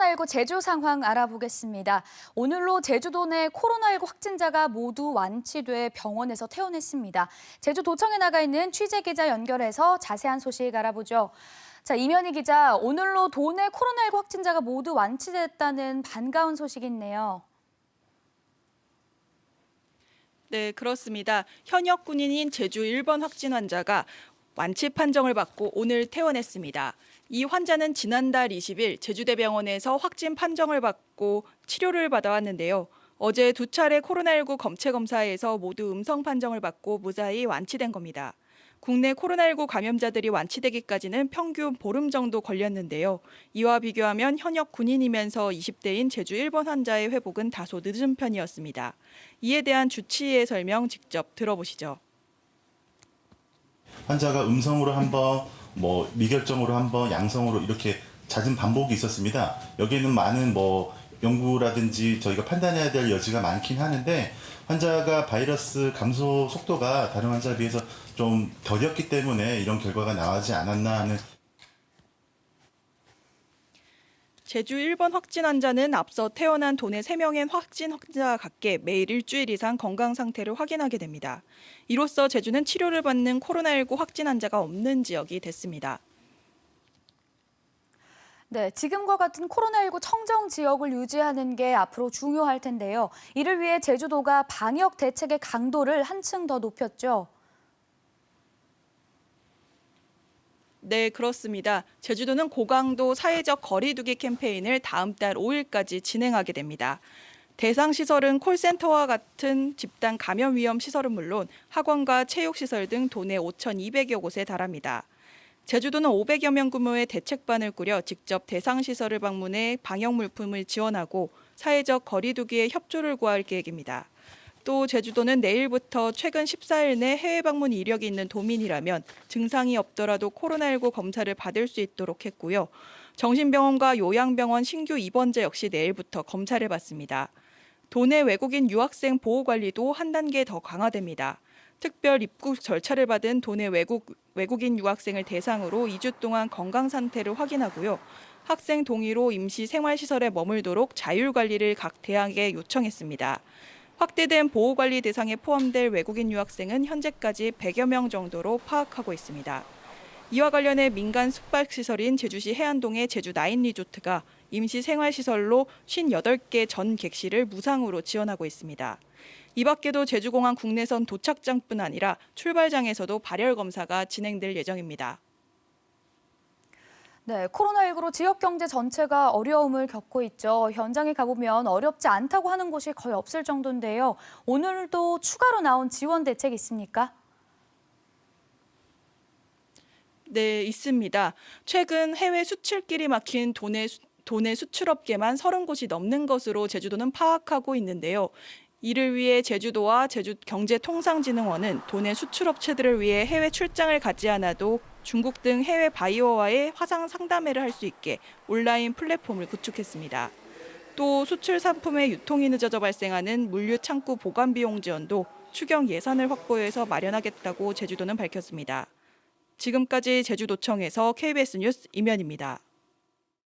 코로나19 제주 상황 알아보겠습니다. 오늘로 제주도 내 코로나19 확진자가 모두 완치돼 병원에서 퇴원했습니다. 제주도청에 나가 있는 취재기자 연결해서 자세한 소식 알아보죠. 자, 이면희 기자, 오늘로 도내 코로나19 확진자가 모두 완치됐다는 반가운 소식이 있네요. 네, 그렇습니다. 현역 군인인 제주 1번 확진 환자가 완치 판정을 받고 오늘 퇴원했습니다. 이 환자는 지난달 20일 제주대병원에서 확진 판정을 받고 치료를 받아왔는데요. 어제 두 차례 코로나19 검체 검사에서 모두 음성 판정을 받고 무사히 완치된 겁니다. 국내 코로나19 감염자들이 완치되기까지는 평균 보름 정도 걸렸는데요. 이와 비교하면 현역 군인이면서 20대인 제주 1번 환자의 회복은 다소 늦은 편이었습니다. 이에 대한 주치의의 설명 직접 들어보시죠. 환자가 음성으로 한 번, 미결정으로 한 번, 양성으로 이렇게 잦은 반복이 있었습니다. 여기에는 많은 연구라든지 저희가 판단해야 될 여지가 많긴 하는데 환자가 바이러스 감소 속도가 다른 환자에 비해서 좀 더뎠기 때문에 이런 결과가 나오지 않았나 하는. 제주 1번 확진 환자는 앞서 퇴원한 도내 3명의 확진 환자와 같게 매일 일주일 이상 건강 상태를 확인하게 됩니다. 이로써 제주는 치료를 받는 코로나19 확진 환자가 없는 지역이 됐습니다. 네, 지금과 같은 코로나19 청정 지역을 유지하는 게 앞으로 중요할 텐데요. 이를 위해 제주도가 방역 대책의 강도를 한층 더 높였죠. 네, 그렇습니다. 제주도는 고강도 사회적 거리 두기 캠페인을 다음 달 5일까지 진행하게 됩니다. 대상 시설은 콜센터와 같은 집단 감염 위험 시설은 물론 학원과 체육시설 등 도내 5,200여 곳에 달합니다. 제주도는 500여 명 규모의 대책반을 꾸려 직접 대상 시설을 방문해 방역 물품을 지원하고 사회적 거리 두기에 협조를 구할 계획입니다. 또 제주도는 내일부터 최근 14일 내 해외 방문 이력이 있는 도민이라면 증상이 없더라도 코로나19 검사를 받을 수 있도록 했고요. 정신병원과 요양병원 신규 입원자 역시 내일부터 검사를 받습니다. 도내 외국인 유학생 보호 관리도 한 단계 더 강화됩니다. 특별 입국 절차를 받은 도내 외국인 유학생을 대상으로 2주 동안 건강 상태를 확인하고요. 학생 동의로 임시 생활시설에 머물도록 자율 관리를 각 대학에 요청했습니다. 확대된 보호관리 대상에 포함될 외국인 유학생은 현재까지 100여 명 정도로 파악하고 있습니다. 이와 관련해 민간 숙박시설인 제주시 해안동의 제주 나인 리조트가 임시 생활시설로 58개 전 객실을 무상으로 지원하고 있습니다. 이 밖에도 제주공항 국내선 도착장뿐 아니라 출발장에서도 발열 검사가 진행될 예정입니다. 네, 코로나19로 지역 경제 전체가 어려움을 겪고 있죠. 현장에 가보면 어렵지 않다고 하는 곳이 거의 없을 정도인데요. 오늘도 추가로 나온 지원 대책 있습니까? 네, 있습니다. 최근 해외 수출길이 막힌 도내 수출업계만 30곳이 넘는 것으로 제주도는 파악하고 있는데요. 이를 위해 제주도와 제주경제통상진흥원은 도내 수출업체들을 위해 해외 출장을 가지 않아도 중국 등 해외 바이어와의 화상 상담회를 할 수 있게 온라인 플랫폼을 구축했습니다. 또 수출 상품의 유통이 늦어져 발생하는 물류 창구 보관 비용 지원도 추경 예산을 확보해서 마련하겠다고 제주도는 밝혔습니다. 지금까지 제주도청에서 KBS 뉴스 임연입니다.